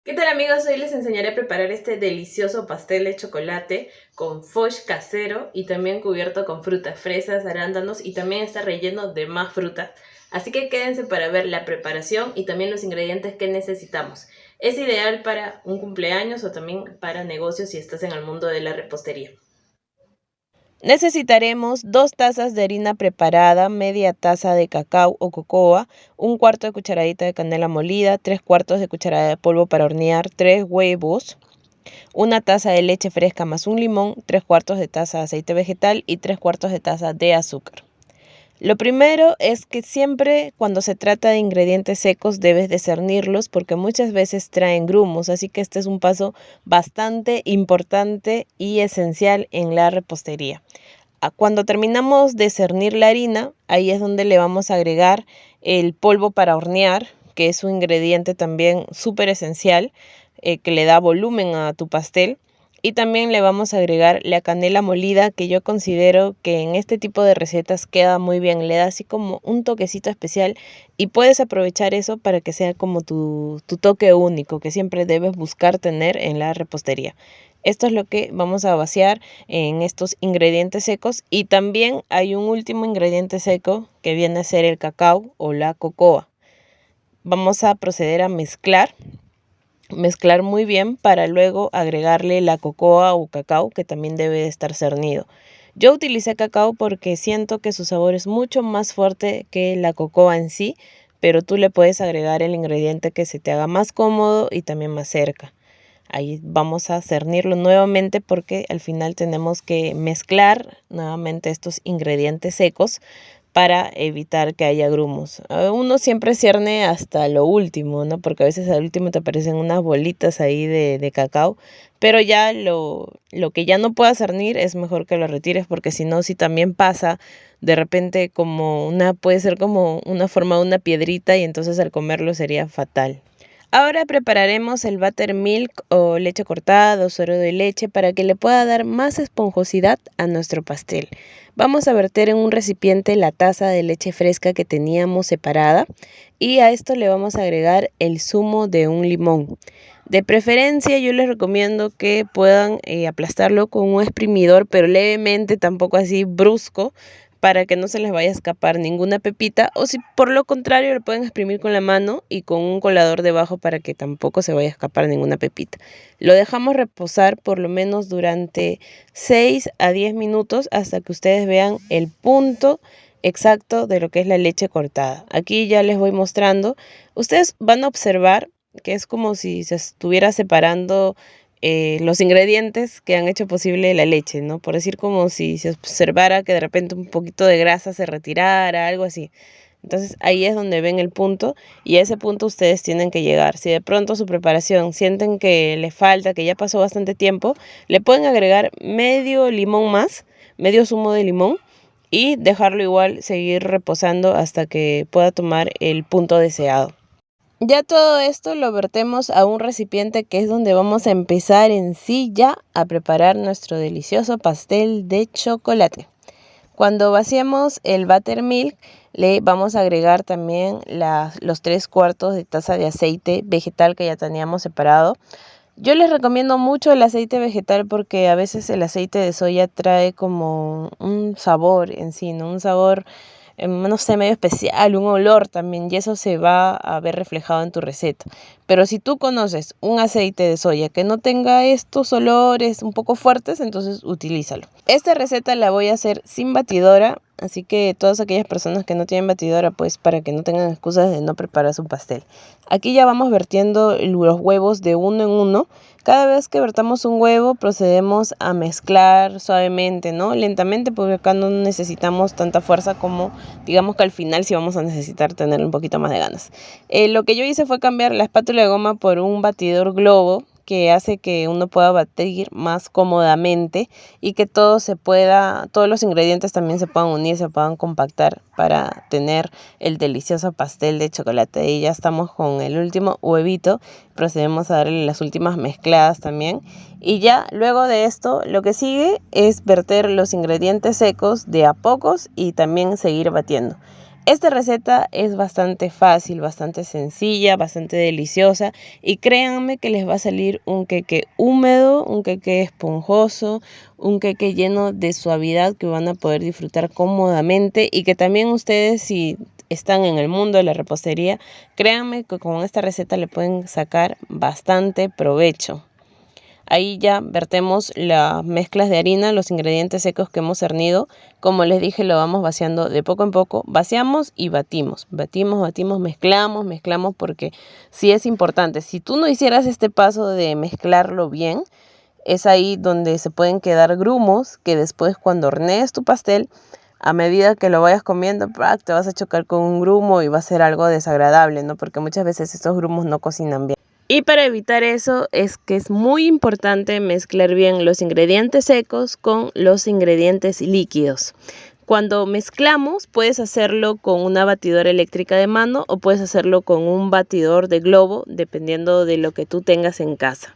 ¿Qué tal amigos? Hoy les enseñaré a preparar este delicioso pastel de chocolate con fudge casero y también cubierto con frutas, fresas, arándanos y también está relleno de más frutas. Así que quédense para ver la preparación y también los ingredientes que necesitamos. Es ideal para un cumpleaños o también para negocios si estás en el mundo de la repostería. Necesitaremos 2 tazas de harina preparada, media taza de cacao o cocoa, un cuarto de cucharadita de canela molida, 3 cuartos de cucharada de polvo para hornear, 3 huevos, una taza de leche fresca más un limón, 3 cuartos de taza de aceite vegetal y 3 cuartos de taza de azúcar. Lo primero es que siempre cuando se trata de ingredientes secos debes discernirlos porque muchas veces traen grumos, así que este es un paso bastante importante y esencial en la repostería. Cuando terminamos de cernir la harina, ahí es donde le vamos a agregar el polvo para hornear, que es un ingrediente también súper esencial, que le da volumen a tu pastel. Y también le vamos a agregar la canela molida, que yo considero que en este tipo de recetas queda muy bien. Le da así como un toquecito especial y puedes aprovechar eso para que sea como tu toque único que siempre debes buscar tener en la repostería. Esto es lo que vamos a vaciar en estos ingredientes secos y también hay un último ingrediente seco que viene a ser el cacao o la cocoa. Vamos a proceder a mezclar muy bien para luego agregarle la cocoa o cacao que también debe de estar cernido. Yo utilicé cacao porque siento que su sabor es mucho más fuerte que la cocoa en sí, pero tú le puedes agregar el ingrediente que se te haga más cómodo y también más cerca. Ahí vamos a cernirlo nuevamente porque al final tenemos que mezclar nuevamente estos ingredientes secos para evitar que haya grumos. Uno siempre cierne hasta lo último, ¿no? Porque a veces al último te aparecen unas bolitas ahí de cacao, pero ya lo que ya no puedas cernir es mejor que lo retires porque si no, si también pasa de repente puede ser como una forma de una piedrita y entonces al comerlo sería fatal. Ahora prepararemos el buttermilk o leche cortada o suero de leche para que le pueda dar más esponjosidad a nuestro pastel. Vamos a verter en un recipiente la taza de leche fresca que teníamos separada y a esto le vamos a agregar el zumo de un limón. De preferencia yo les recomiendo que puedan aplastarlo con un exprimidor, pero levemente, tampoco así brusco, para que no se les vaya a escapar ninguna pepita, o si por lo contrario lo pueden exprimir con la mano y con un colador debajo para que tampoco se vaya a escapar ninguna pepita. Lo dejamos reposar por lo menos durante 6 a 10 minutos hasta que ustedes vean el punto exacto de lo que es la leche cortada. Aquí ya les voy mostrando. Ustedes van a observar que es como si se estuviera separando los ingredientes que han hecho posible la leche, ¿no? Por decir como si se observara que de repente un poquito de grasa se retirara, algo así. Entonces ahí es donde ven el punto y a ese punto ustedes tienen que llegar. Si de pronto su preparación sienten que le falta, que ya pasó bastante tiempo, le pueden agregar medio limón más, medio zumo de limón y dejarlo igual seguir reposando hasta que pueda tomar el punto deseado. Ya todo esto lo vertemos a un recipiente que es donde vamos a empezar en sí ya a preparar nuestro delicioso pastel de chocolate. Cuando vaciemos el buttermilk, le vamos a agregar también los 3 cuartos de taza de aceite vegetal que ya teníamos separado. Yo les recomiendo mucho el aceite vegetal porque a veces el aceite de soya trae como un sabor en sí, ¿no? Un sabor, no sé, medio especial, un olor también, y eso se va a ver reflejado en tu receta. Pero si tú conoces un aceite de soya que no tenga estos olores un poco fuertes, entonces utilízalo. Esta receta la voy a hacer sin batidora, así que todas aquellas personas que no tienen batidora, pues para que no tengan excusas de no preparar su pastel. Aquí ya vamos vertiendo los huevos de uno en uno. Cada vez que vertamos un huevo procedemos a mezclar suavemente, ¿no? Lentamente, porque acá no necesitamos tanta fuerza como digamos que al final sí vamos a necesitar tener un poquito más de ganas. Lo que yo hice fue cambiar la espátula de goma por un batidor globo que hace que uno pueda batir más cómodamente y que todos los ingredientes también se puedan unir, se puedan compactar para tener el delicioso pastel de chocolate. Y ya estamos con el último huevito, procedemos a darle las últimas mezcladas también. Y ya luego de esto lo que sigue es verter los ingredientes secos de a pocos y también seguir batiendo. Esta receta es bastante fácil, bastante sencilla, bastante deliciosa y créanme que les va a salir un queque húmedo, un queque esponjoso, un queque lleno de suavidad que van a poder disfrutar cómodamente y que también ustedes, si están en el mundo de la repostería, créanme que con esta receta le pueden sacar bastante provecho. Ahí ya vertemos las mezclas de harina, los ingredientes secos que hemos hernido. Como les dije, lo vamos vaciando de poco en poco. Vaciamos y batimos. Batimos, mezclamos porque sí es importante. Si tú no hicieras este paso de mezclarlo bien, es ahí donde se pueden quedar grumos que después cuando hornees tu pastel, a medida que lo vayas comiendo, te vas a chocar con un grumo y va a ser algo desagradable, ¿no? Porque muchas veces estos grumos no cocinan bien. Y para evitar eso es que es muy importante mezclar bien los ingredientes secos con los ingredientes líquidos. Cuando mezclamos puedes hacerlo con una batidora eléctrica de mano o puedes hacerlo con un batidor de globo, dependiendo de lo que tú tengas en casa.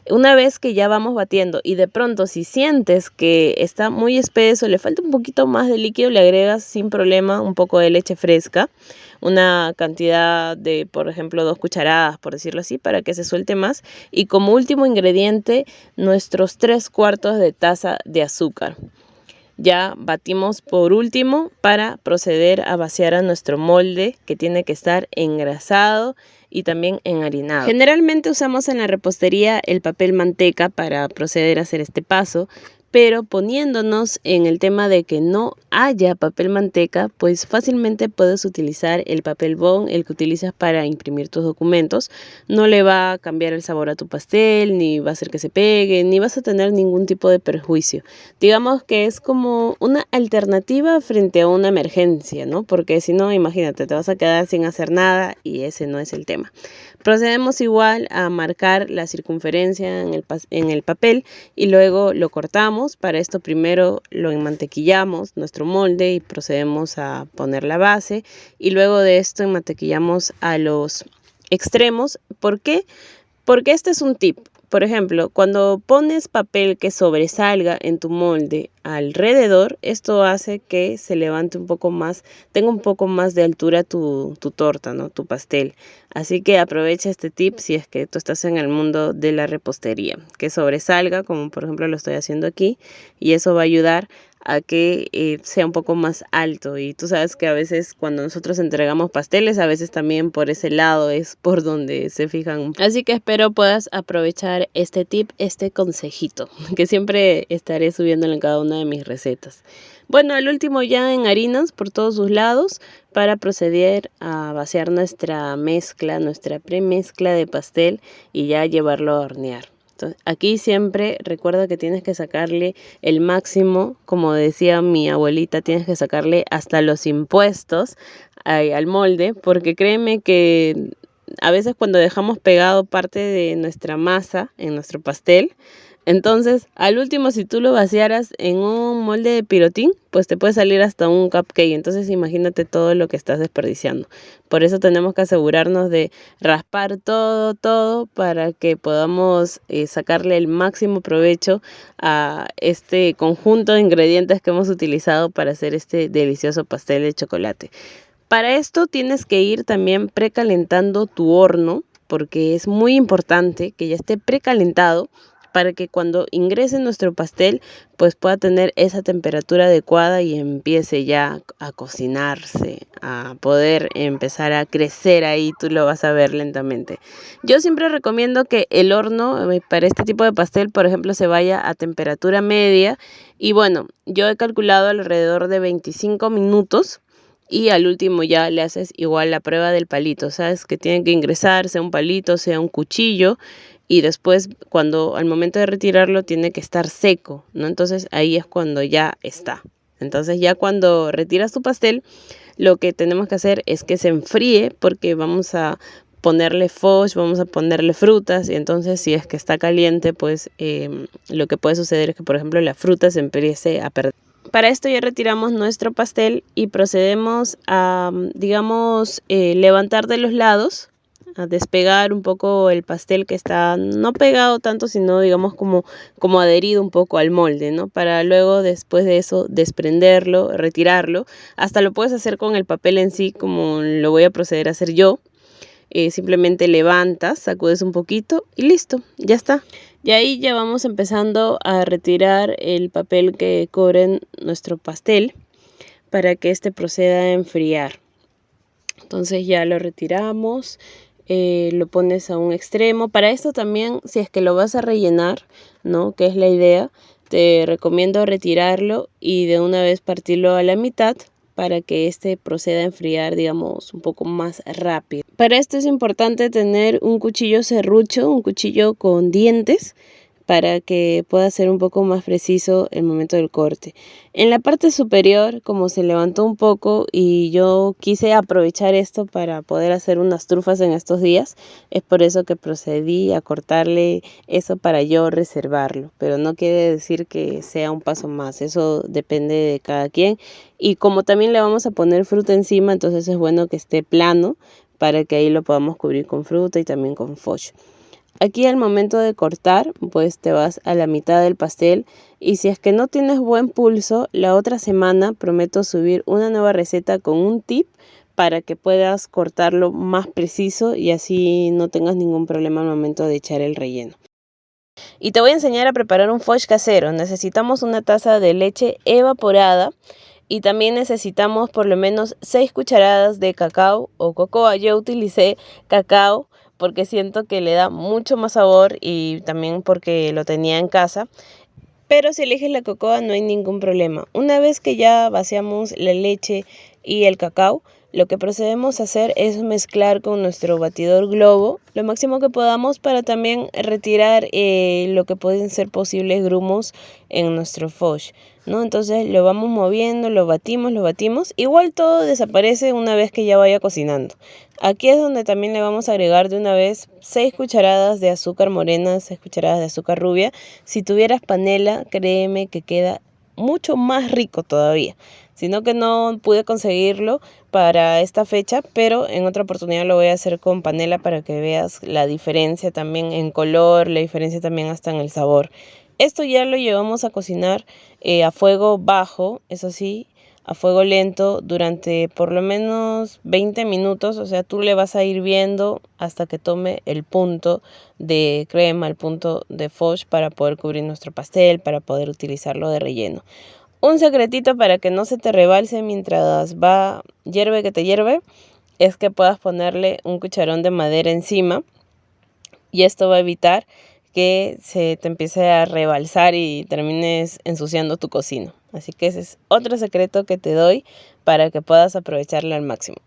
Una vez que ya vamos batiendo y de pronto si sientes que está muy espeso, le falta un poquito más de líquido, le agregas sin problema un poco de leche fresca, una cantidad de, por ejemplo, 2 cucharadas, por decirlo así, para que se suelte más. Y como último ingrediente, nuestros 3/4 de taza de azúcar. Ya batimos por último para proceder a vaciar a nuestro molde, que tiene que estar engrasado y también enharinado. Generalmente usamos en la repostería el papel manteca para proceder a hacer este paso, pero poniéndonos en el tema de que no haya papel manteca, pues fácilmente puedes utilizar el papel bond, el que utilizas para imprimir tus documentos. No le va a cambiar el sabor a tu pastel, ni va a hacer que se pegue, ni vas a tener ningún tipo de perjuicio. Digamos que es como una alternativa frente a una emergencia, ¿no? Porque si no, imagínate, te vas a quedar sin hacer nada y ese no es el tema. Procedemos igual a marcar la circunferencia en el papel y luego lo cortamos. Para esto primero lo enmantequillamos, nuestro molde, y procedemos a poner la base. Y luego de esto enmantequillamos a los extremos. ¿Por qué? Porque este es un tip. Por ejemplo, cuando pones papel que sobresalga en tu molde alrededor, esto hace que se levante un poco más, tenga un poco más de altura tu torta, ¿no? Tu pastel. Así que aprovecha este tip si es que tú estás en el mundo de la repostería, que sobresalga, como por ejemplo lo estoy haciendo aquí, y eso va a ayudar a que sea un poco más alto. Y tú sabes que a veces cuando nosotros entregamos pasteles, a veces también por ese lado es por donde se fijan. Así que espero puedas aprovechar este tip, este consejito, que siempre estaré subiéndolo en cada una de mis recetas. Bueno, al último ya en harinas por todos sus lados para proceder a vaciar nuestra mezcla, nuestra premezcla de pastel y ya llevarlo a hornear. Entonces, aquí siempre recuerda que tienes que sacarle el máximo, como decía mi abuelita, tienes que sacarle hasta los impuestos al molde, porque créeme que a veces cuando dejamos pegado parte de nuestra masa en nuestro pastel, entonces al último si tú lo vaciaras en un molde de pirotín, pues te puede salir hasta un cupcake. Entonces imagínate todo lo que estás desperdiciando. Por eso tenemos que asegurarnos de raspar todo para que podamos sacarle el máximo provecho a este conjunto de ingredientes que hemos utilizado para hacer este delicioso pastel de chocolate. Para esto tienes que ir también precalentando tu horno, porque es muy importante que ya esté precalentado para que cuando ingrese nuestro pastel pues pueda tener esa temperatura adecuada y empiece ya a cocinarse, a poder empezar a crecer ahí, tú lo vas a ver lentamente. Yo siempre recomiendo que el horno para este tipo de pastel, por ejemplo, se vaya a temperatura media y bueno, yo he calculado alrededor de 25 minutos. Y al último ya le haces igual la prueba del palito, sabes que tiene que ingresar, sea un palito, sea un cuchillo, y después cuando al momento de retirarlo tiene que estar seco, ¿no? Entonces ahí es cuando ya está. Entonces ya cuando retiras tu pastel, lo que tenemos que hacer es que se enfríe porque vamos a ponerle foch, vamos a ponerle frutas y entonces si es que está caliente, pues lo que puede suceder es que por ejemplo la fruta se empiece a perder. Para esto ya retiramos nuestro pastel y procedemos a, digamos, levantar de los lados a despegar un poco el pastel que está no pegado tanto, sino digamos como adherido un poco al molde, ¿no? Para luego después de eso desprenderlo, retirarlo. Hasta lo puedes hacer con el papel en sí, como lo voy a proceder a hacer yo. Simplemente levantas, sacudes un poquito y listo, ya está. Y ahí ya vamos empezando a retirar el papel que cubre nuestro pastel para que este proceda a enfriar. Entonces ya lo retiramos, lo pones a un extremo. Para esto también, si es que lo vas a rellenar, ¿no? Que es la idea, te recomiendo retirarlo y de una vez partirlo a la mitad para que este proceda a enfriar, digamos, un poco más rápido. Para esto es importante tener un cuchillo serrucho, un cuchillo con dientes, para que pueda ser un poco más preciso el momento del corte. En la parte superior, como se levantó un poco y yo quise aprovechar esto para poder hacer unas trufas en estos días, es por eso que procedí a cortarle eso para yo reservarlo, pero no quiere decir que sea un paso más, eso depende de cada quien. Y como también le vamos a poner fruta encima, entonces es bueno que esté plano para que ahí lo podamos cubrir con fruta y también con foch. Aquí al momento de cortar, pues te vas a la mitad del pastel y si es que no tienes buen pulso, la otra semana prometo subir una nueva receta con un tip para que puedas cortarlo más preciso y así no tengas ningún problema al momento de echar el relleno. Y te voy a enseñar a preparar un foch casero. Necesitamos una taza de leche evaporada y también necesitamos por lo menos 6 cucharadas de cacao o cocoa. Yo utilicé cacao porque siento que le da mucho más sabor y también porque lo tenía en casa. Pero si eliges la cocoa no hay ningún problema. Una vez que ya vaciamos la leche y el cacao, lo que procedemos a hacer es mezclar con nuestro batidor globo lo máximo que podamos para también retirar lo que pueden ser posibles grumos en nuestro foch, ¿no? Entonces lo vamos moviendo, lo batimos. Igual todo desaparece una vez que ya vaya cocinando. Aquí es donde también le vamos a agregar de una vez 6 cucharadas de azúcar morena, 6 cucharadas de azúcar rubia. Si tuvieras panela, créeme que queda mucho más rico todavía. Sino que no pude conseguirlo para esta fecha, pero en otra oportunidad lo voy a hacer con panela para que veas la diferencia también en color, la diferencia también hasta en el sabor. Esto ya lo llevamos a cocinar a fuego bajo, eso sí, a fuego lento durante por lo menos 20 minutos. O sea, tú le vas a ir viendo hasta que tome el punto de crema, el punto de foch para poder cubrir nuestro pastel, para poder utilizarlo de relleno. Un secretito para que no se te rebalse mientras va hierve que te hierve es que puedas ponerle un cucharón de madera encima y esto va a evitar que se te empiece a rebalsar y termines ensuciando tu cocina. Así que ese es otro secreto que te doy para que puedas aprovecharlo al máximo.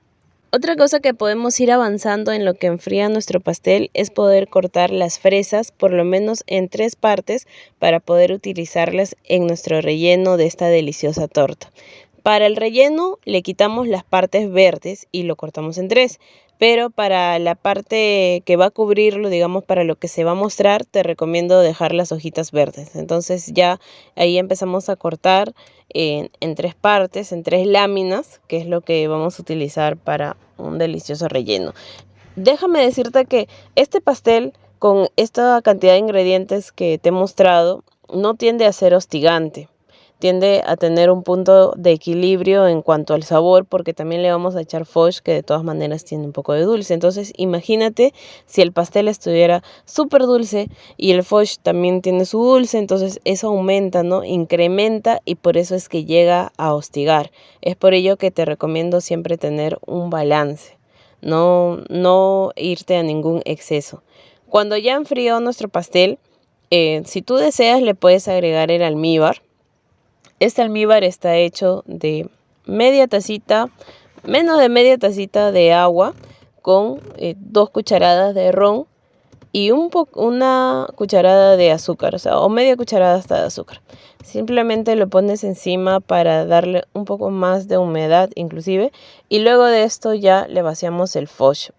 Otra cosa que podemos ir avanzando en lo que enfría nuestro pastel es poder cortar las fresas por lo menos en 3 partes para poder utilizarlas en nuestro relleno de esta deliciosa torta. Para el relleno le quitamos las partes verdes y lo cortamos en 3. Pero para la parte que va a cubrirlo, digamos, para lo que se va a mostrar, te recomiendo dejar las hojitas verdes. Entonces ya ahí empezamos a cortar en 3 partes, en 3 láminas, que es lo que vamos a utilizar para un delicioso relleno. Déjame decirte que este pastel, con esta cantidad de ingredientes que te he mostrado, no tiende a ser hostigante. Tiende a tener un punto de equilibrio en cuanto al sabor, porque también le vamos a echar foch, que de todas maneras tiene un poco de dulce. Entonces imagínate si el pastel estuviera súper dulce y el foch también tiene su dulce, entonces eso aumenta, ¿no? Incrementa y por eso es que llega a hostigar. Es por ello que te recomiendo siempre tener un balance, no irte a ningún exceso. Cuando ya enfrió nuestro pastel, si tú deseas le puedes agregar el almíbar. Este almíbar está hecho de media tacita, menos de media tacita de agua con 2 cucharadas de ron y una cucharada de azúcar, o media cucharada hasta de azúcar. Simplemente lo pones encima para darle un poco más de humedad inclusive y luego de esto ya le vaciamos el foch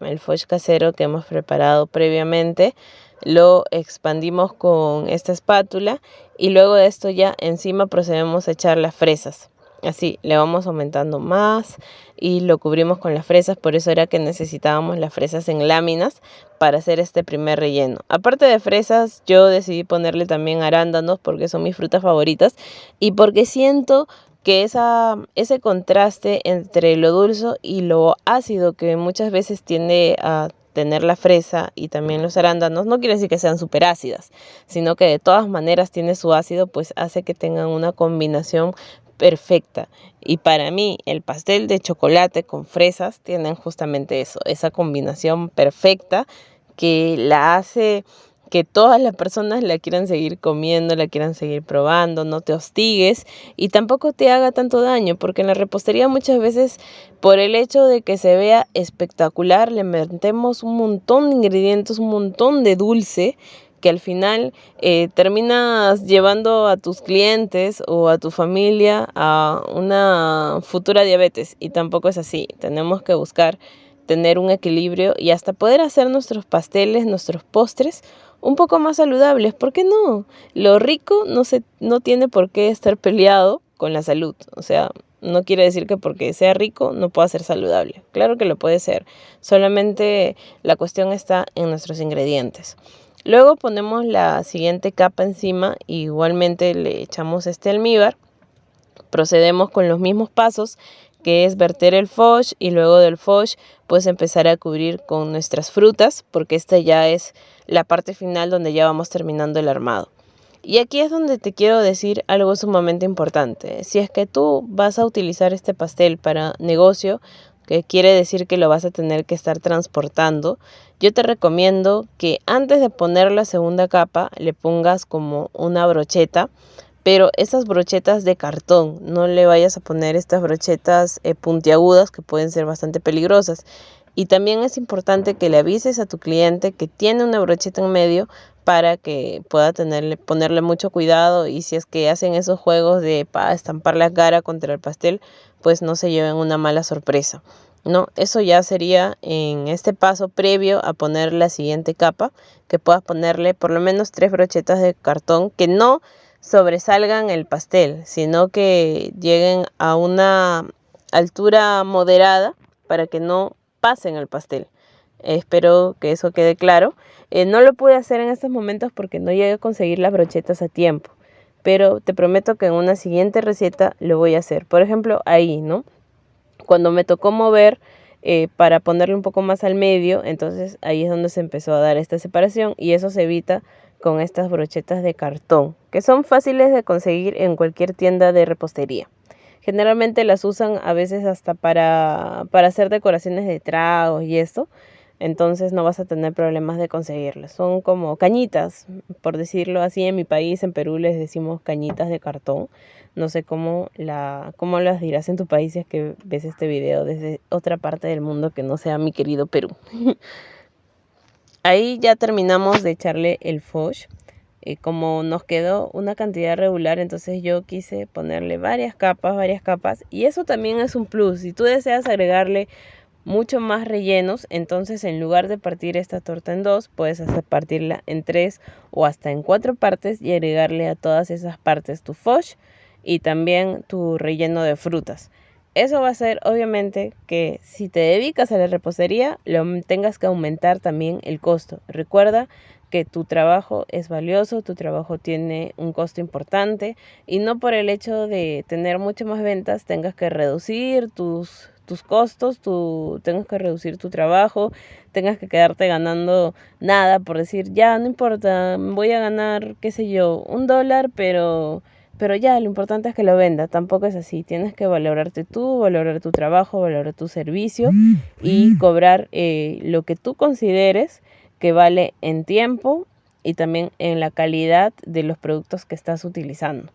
casero que hemos preparado previamente. Lo expandimos con esta espátula y luego de esto ya encima procedemos a echar las fresas. Así le vamos aumentando más y lo cubrimos con las fresas. Por eso era que necesitábamos las fresas en láminas para hacer este primer relleno. Aparte de fresas, yo decidí ponerle también arándanos porque son mis frutas favoritas y porque siento que ese contraste entre lo dulce y lo ácido que muchas veces tiende a tener la fresa y también los arándanos, no quiere decir que sean súper ácidas, sino que de todas maneras tiene su ácido, pues hace que tengan una combinación perfecta. Y para mí el pastel de chocolate con fresas tienen justamente eso, esa combinación perfecta que la hace que todas las personas la quieran seguir comiendo, la quieran seguir probando, no te hostigues y tampoco te haga tanto daño, porque en la repostería muchas veces por el hecho de que se vea espectacular le metemos un montón de ingredientes, un montón de dulce que al final terminas llevando a tus clientes o a tu familia a una futura diabetes y tampoco es así. Tenemos que buscar tener un equilibrio y hasta poder hacer nuestros pasteles, nuestros postres un poco más saludables. ¿Por qué no? Lo rico no tiene por qué estar peleado con la salud. O sea, no quiere decir que porque sea rico no pueda ser saludable. Claro que lo puede ser. Solamente la cuestión está en nuestros ingredientes. Luego ponemos la siguiente capa encima y igualmente le echamos este almíbar. Procedemos con los mismos pasos, que es verter el foch y luego del foch pues empezar a cubrir con nuestras frutas, porque esta ya es la parte final donde ya vamos terminando el armado. Y aquí es donde te quiero decir algo sumamente importante. Si es que tú vas a utilizar este pastel para negocio, que quiere decir que lo vas a tener que estar transportando, yo te recomiendo que antes de poner la segunda capa le pongas como una brocheta, pero esas brochetas de cartón, no le vayas a poner estas brochetas puntiagudas que pueden ser bastante peligrosas. Y también es importante que le avises a tu cliente que tiene una brocheta en medio para que pueda ponerle mucho cuidado y si es que hacen esos juegos de estampar la cara contra el pastel, pues no se lleven una mala sorpresa. No, eso ya sería en este paso previo a poner la siguiente capa, que puedas ponerle por lo menos 3 brochetas de cartón que no sobresalgan el pastel, sino que lleguen a una altura moderada para que no pasen el pastel. Espero que eso quede claro. No lo pude hacer en estos momentos porque no llegué a conseguir las brochetas a tiempo, pero te prometo que en una siguiente receta lo voy a hacer. Por ejemplo, ahí, ¿no? Cuando me tocó mover para ponerle un poco más al medio, entonces ahí es donde se empezó a dar esta separación y eso se evita con estas brochetas de cartón, que son fáciles de conseguir en cualquier tienda de repostería. Generalmente las usan a veces hasta para hacer decoraciones de tragos y esto, entonces no vas a tener problemas de conseguirlas. Son como cañitas, por decirlo así, en mi país, en Perú, les decimos cañitas de cartón. No sé cómo las dirás en tu país si es que ves este video desde otra parte del mundo que no sea mi querido Perú. Ahí ya terminamos de echarle el foch. Como nos quedó una cantidad regular, entonces yo quise ponerle varias capas. Y eso también es un plus. Si tú deseas agregarle mucho más rellenos, entonces en lugar de partir esta torta en 2, puedes hacer partirla en 3 o hasta en 4 partes y agregarle a todas esas partes tu foch y también tu relleno de frutas. Eso va a hacer obviamente que si te dedicas a la repostería tengas que aumentar también el costo. Recuerda que tu trabajo es valioso, tu trabajo tiene un costo importante y no por el hecho de tener muchas más ventas tengas que reducir tus costos, tengas que reducir tu trabajo, tengas que quedarte ganando nada por decir, ya no importa, voy a ganar, qué sé yo, $1, pero ya, lo importante es que lo venda. Tampoco es así. Tienes que valorarte tú, valorar tu trabajo, valorar tu servicio y cobrar lo que tú consideres que vale en tiempo y también en la calidad de los productos que estás utilizando.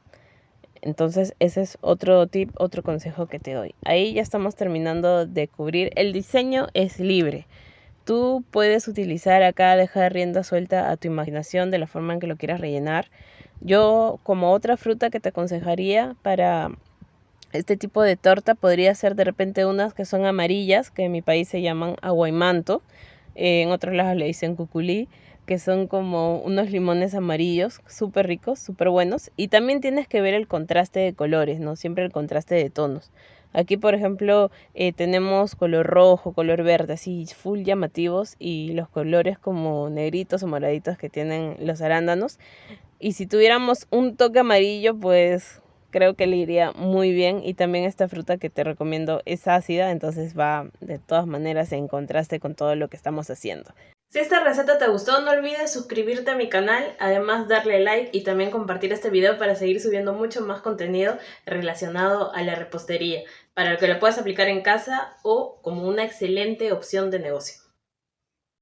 Entonces ese es otro tip, otro consejo que te doy. Ahí ya estamos terminando de cubrir. El diseño es libre. Tú puedes utilizar acá, dejar rienda suelta a tu imaginación de la forma en que lo quieras rellenar. Yo, como otra fruta que te aconsejaría para este tipo de torta, podría ser de repente unas que son amarillas, que en mi país se llaman aguaymanto. En otros lados le dicen cuculí. que son como unos limones amarillos, súper ricos, súper buenos. Y también tienes que ver el contraste de colores, ¿no? Siempre el contraste de tonos. Aquí, por ejemplo, tenemos color rojo, color verde, así full llamativos, y los colores como negritos o moraditos que tienen los arándanos. Y si tuviéramos un toque amarillo, pues creo que le iría muy bien. Y también esta fruta que te recomiendo es ácida, entonces va de todas maneras en contraste con todo lo que estamos haciendo. Si esta receta te gustó, no olvides suscribirte a mi canal, además darle like y también compartir este video para seguir subiendo mucho más contenido relacionado a la repostería, para que lo puedas aplicar en casa o como una excelente opción de negocio.